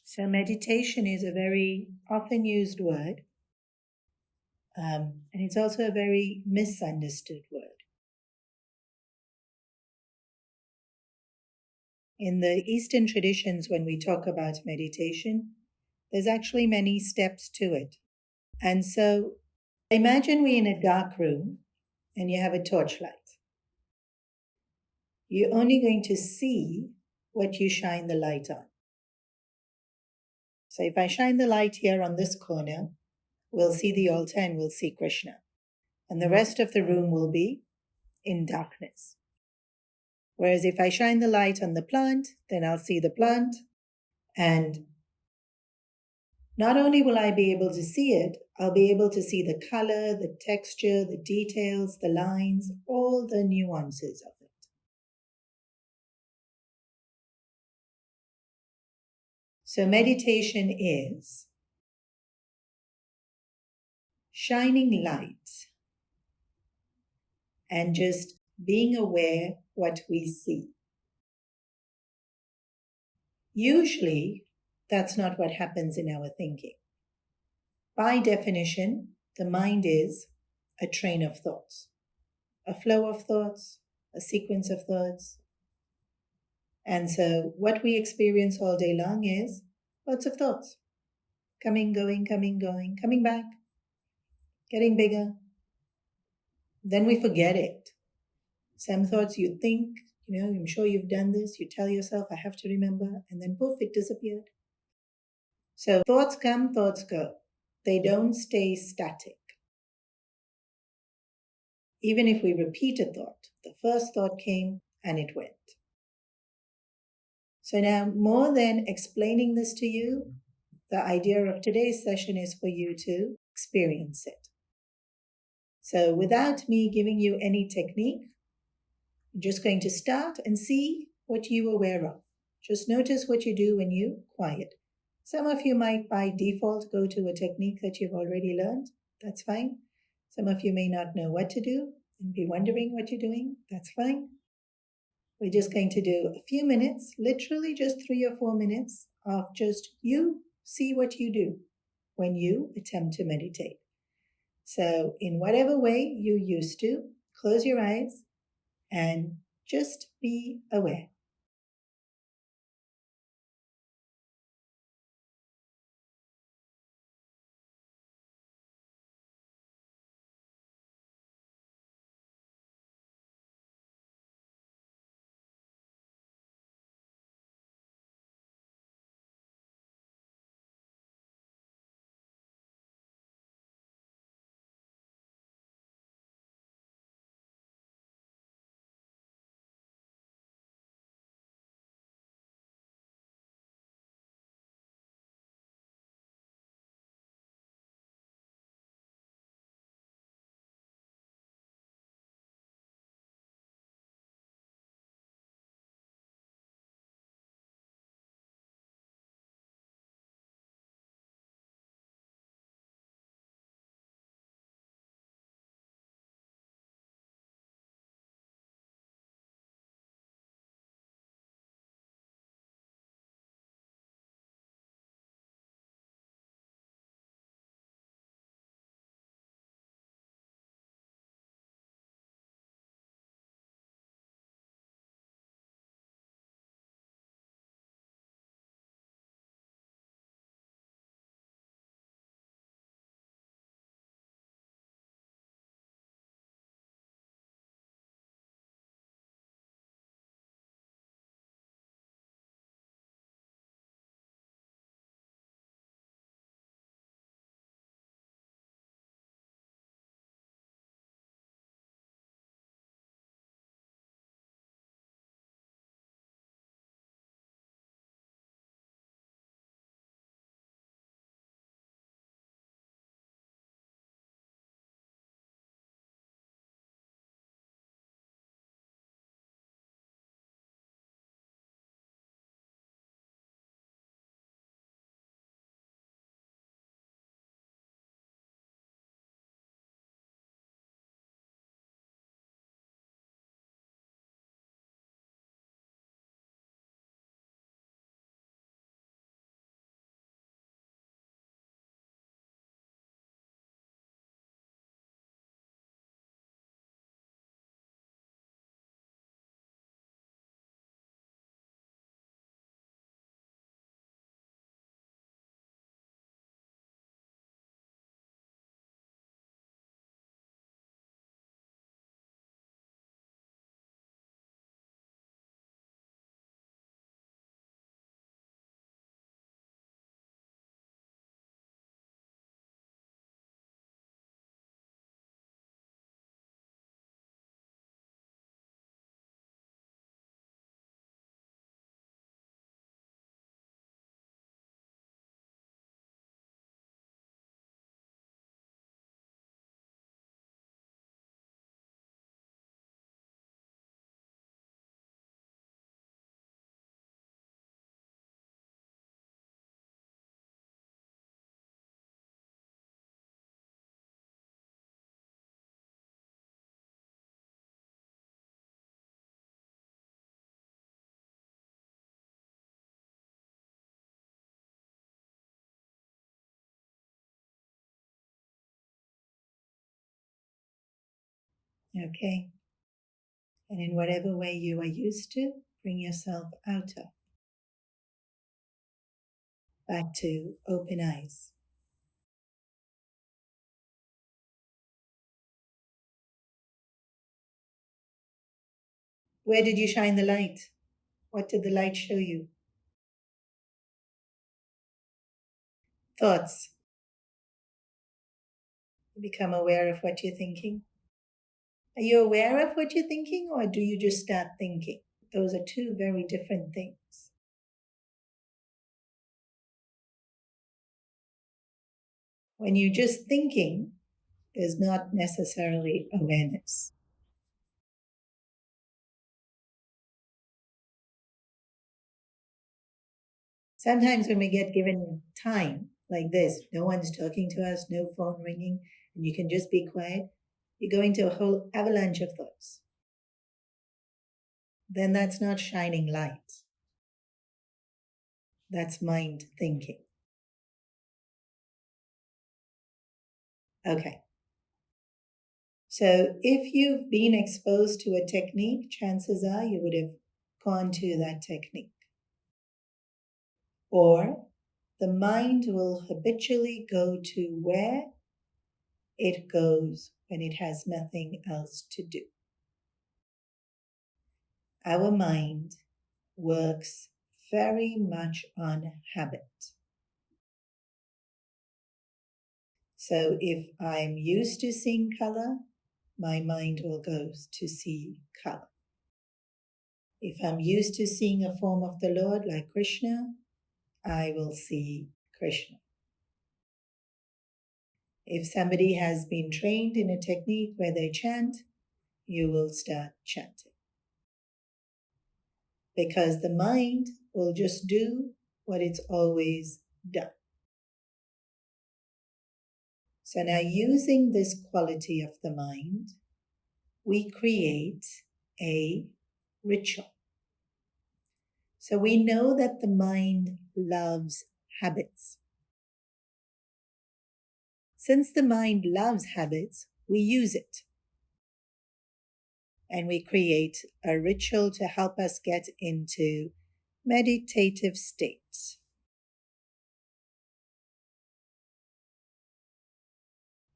So meditation is a very often used word, and it's also a very misunderstood word. In the Eastern traditions, when we talk about meditation, there's actually many steps to it. And so imagine we're in a dark room and you have a torchlight. You're only going to see what you shine the light on. So if I shine the light here on this corner, we'll see the altar and we'll see Krishna. And the rest of the room will be in darkness. Whereas if I shine the light on the plant, then I'll see the plant. And not only will I be able to see it, I'll be able to see the color, the texture, the details, the lines, all the nuances of it. So meditation is shining light and just being aware what we see. Usually, that's not what happens in our thinking. By definition, the mind is a train of thoughts, a flow of thoughts, a sequence of thoughts. And so what we experience all day long is lots of thoughts. Coming, going, coming back, getting bigger. Then we forget it. Some thoughts you think, I'm sure you've done this. You tell yourself, I have to remember, and then poof, it disappeared. So thoughts come, thoughts go. They don't stay static. Even if we repeat a thought, the first thought came and it went. So now, more than explaining this to you, the idea of today's session is for you to experience it. So without me giving you any technique, I'm just going to start and see what you're aware of. Just notice what you do when you quiet. Some of you might by default go to a technique that you've already learned. That's fine. Some of you may not know what to do and be wondering what you're doing. That's fine. We're just going to do a few minutes, literally just 3 or 4 minutes of just you see what you do when you attempt to meditate. So in whatever way you used to, close your eyes and just be aware. Okay? And in whatever way you are used to, bring yourself out of. Back to open eyes. Where did you shine the light? What did the light show you? Thoughts. Become aware of what you're thinking. Are you aware of what you're thinking, or do you just start thinking? Those are two very different things. When you're just thinking, there's not necessarily awareness. Sometimes when we get given time like this, no one's talking to us, no phone ringing, and you can just be quiet, you go into a whole avalanche of thoughts. Then that's not shining light. That's mind thinking. Okay. So if you've been exposed to a technique, chances are you would have gone to that technique. Or the mind will habitually go to where it goes when it has nothing else to do. Our mind works very much on habit. So if I'm used to seeing color, my mind will go to see color. If I'm used to seeing a form of the Lord like Krishna, I will see Krishna. If somebody has been trained in a technique where they chant, you will start chanting. Because the mind will just do what it's always done. So now, using this quality of the mind, we create a ritual. So we know that the mind loves habits. Since the mind loves habits, we use it. And we create a ritual to help us get into meditative states.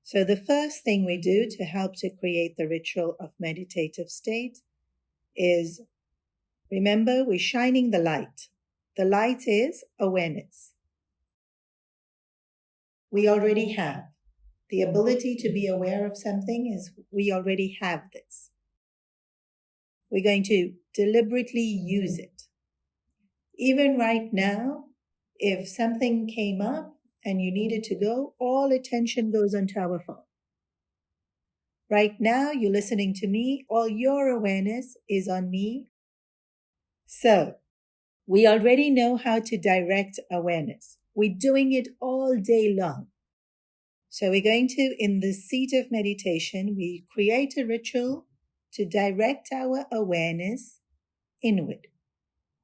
So the first thing we do to help to create the ritual of meditative state is, remember, we're shining the light. The light is awareness. We already have. The ability to be aware of something is we already have this. We're going to deliberately use it. Even right now, if something came up and you needed to go, all attention goes onto our phone. Right now, you're listening to me, all your awareness is on me. So, we already know how to direct awareness. We're doing it all day long. So we're going to, in the seat of meditation, we create a ritual to direct our awareness inward.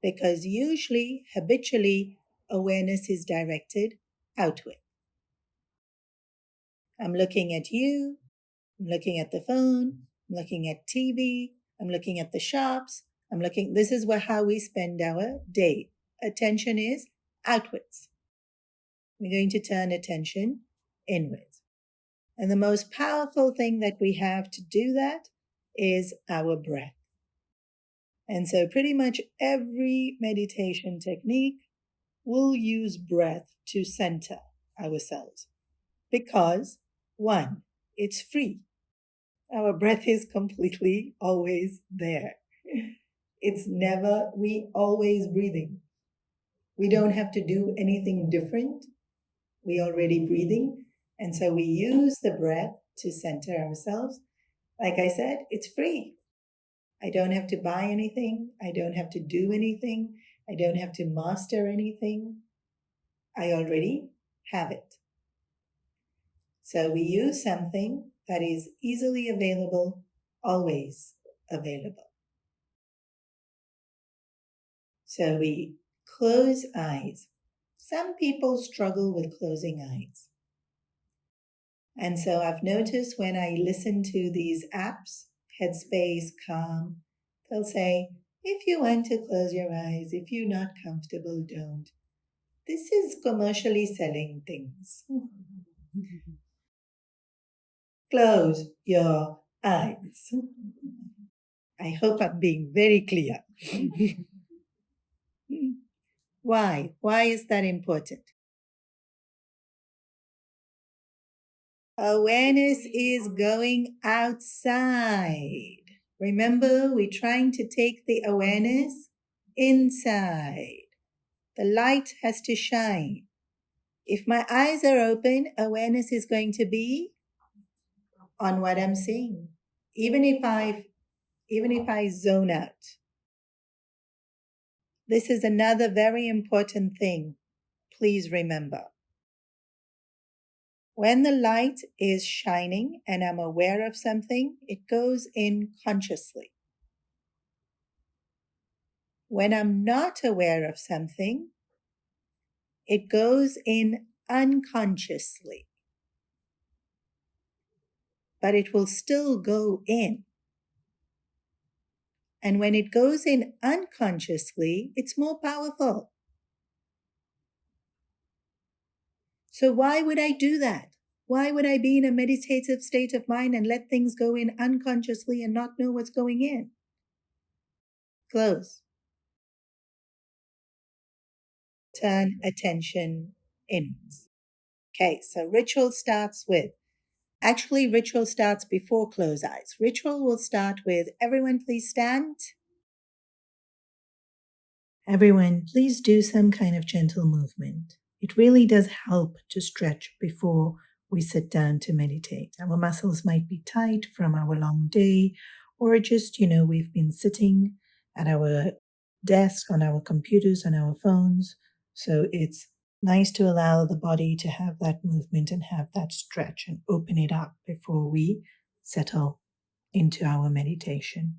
Because usually, habitually, awareness is directed outward. I'm looking at you, I'm looking at the phone, I'm looking at TV, I'm looking at the shops, this is how we spend our day. Attention is outwards. We're going to turn attention inwards. And the most powerful thing that we have to do that is our breath. And so pretty much every meditation technique will use breath to center ourselves. Because, one, it's free. Our breath is completely always there. We always breathing. We don't have to do anything different. We already breathing. And so we use the breath to center ourselves. Like I said, it's free. I don't have to buy anything. I don't have to do anything. I don't have to master anything. I already have it. So we use something that is easily available, always available. So we close eyes. Some people struggle with closing eyes. And so I've noticed when I listen to these apps, headspace, calm, they'll say, if you want to close your eyes, if you're not comfortable, don't. This is commercially selling things. Close your eyes. I hope I'm being very clear. Why? Why is that important? Awareness is going outside. Remember, we're trying to take the awareness inside. The light has to shine. If my eyes are open, awareness is going to be on what I'm seeing. Even if I zone out. This is another very important thing. Please remember. When the light is shining and I'm aware of something, it goes in consciously. When I'm not aware of something, it goes in unconsciously. But it will still go in. And when it goes in unconsciously, it's more powerful. So why would I do that? Why would I be in a meditative state of mind and let things go in unconsciously and not know what's going in? Close. Turn attention inwards. Okay, so ritual starts before close eyes. Ritual will start with, everyone please stand. Everyone, please do some kind of gentle movement. It really does help to stretch before we sit down to meditate. Our muscles might be tight from our long day, or just, we've been sitting at our desk, on our computers, on our phones. So it's nice to allow the body to have that movement and have that stretch and open it up before we settle into our meditation.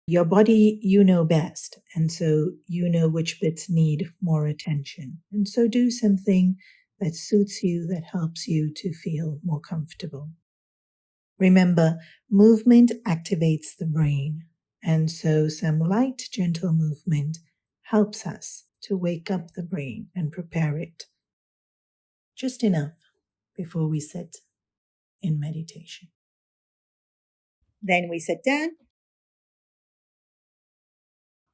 Your body, you know best, and so you know which bits need more attention. And so do something that suits you, that helps you to feel more comfortable. Remember, movement activates the brain, and so some light, gentle movement helps us to wake up the brain and prepare it just enough before we sit in meditation. Then we sit down.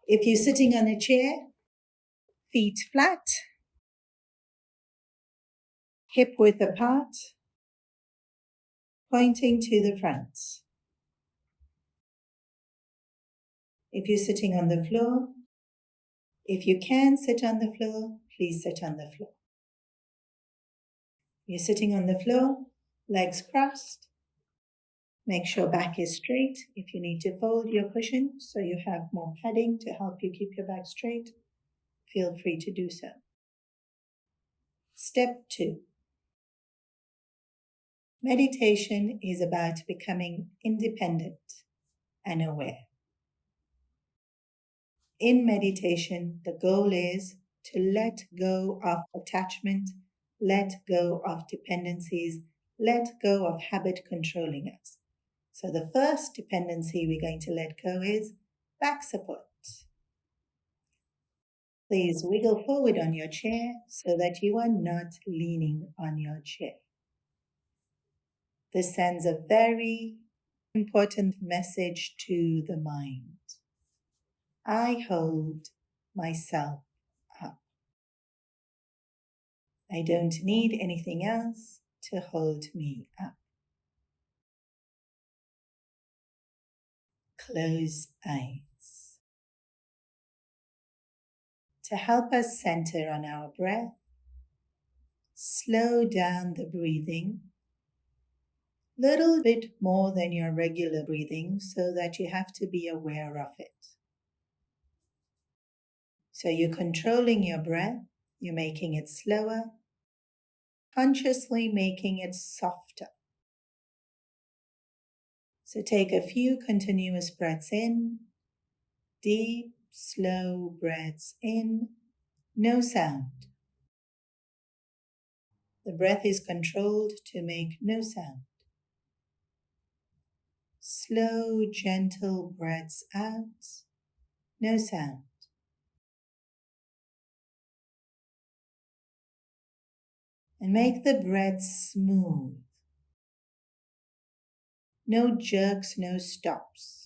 If you're sitting on a chair, feet flat, hip width apart, pointing to the front. If you're sitting on the floor, if you can sit on the floor, please sit on the floor. You're sitting on the floor, legs crossed. Make sure back is straight. If you need to fold your cushion so you have more padding to help you keep your back straight, feel free to do so. Step 2. Meditation is about becoming independent and aware. In meditation, the goal is to let go of attachment, let go of dependencies, let go of habit controlling us. So the first dependency we're going to let go is back support. Please wiggle forward on your chair so that you are not leaning on your chair. This sends a very important message to the mind. I hold myself up. I don't need anything else to hold me up. Close eyes. To help us center on our breath, slow down the breathing a little bit more than your regular breathing so that you have to be aware of it. So you're controlling your breath, you're making it slower, consciously making it softer. So take a few continuous breaths in, deep, slow breaths in, no sound. The breath is controlled to make no sound. Slow, gentle breaths out, no sound. And make the breath smooth. No jerks, no stops.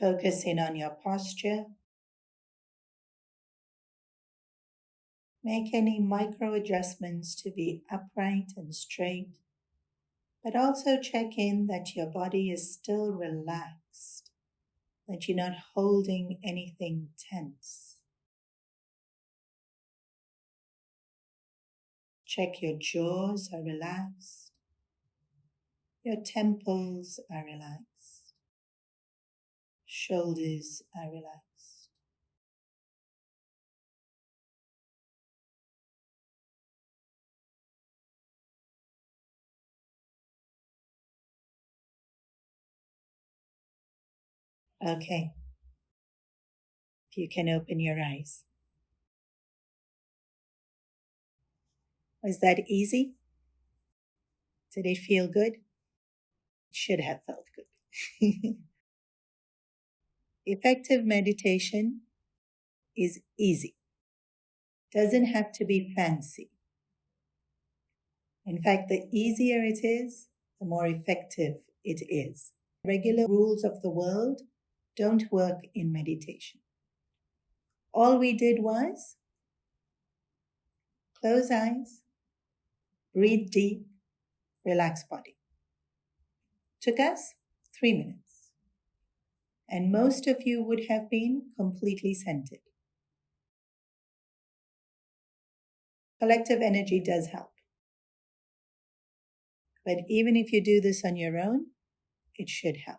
Focusing on your posture. Make any micro adjustments to be upright and straight, but also check in that your body is still relaxed, that you're not holding anything tense. Check your jaws are relaxed, your temples are relaxed, shoulders are relaxed. Okay, if you can open your eyes. Was that easy? Did it feel good? It should have felt good. Effective meditation is easy. Doesn't have to be fancy. In fact, the easier it is, the more effective it is. Regular rules of the world don't work in meditation. All we did was close eyes, breathe deep, relax body. Took us 3 minutes. And most of you would have been completely centered. Collective energy does help. But even if you do this on your own, it should help.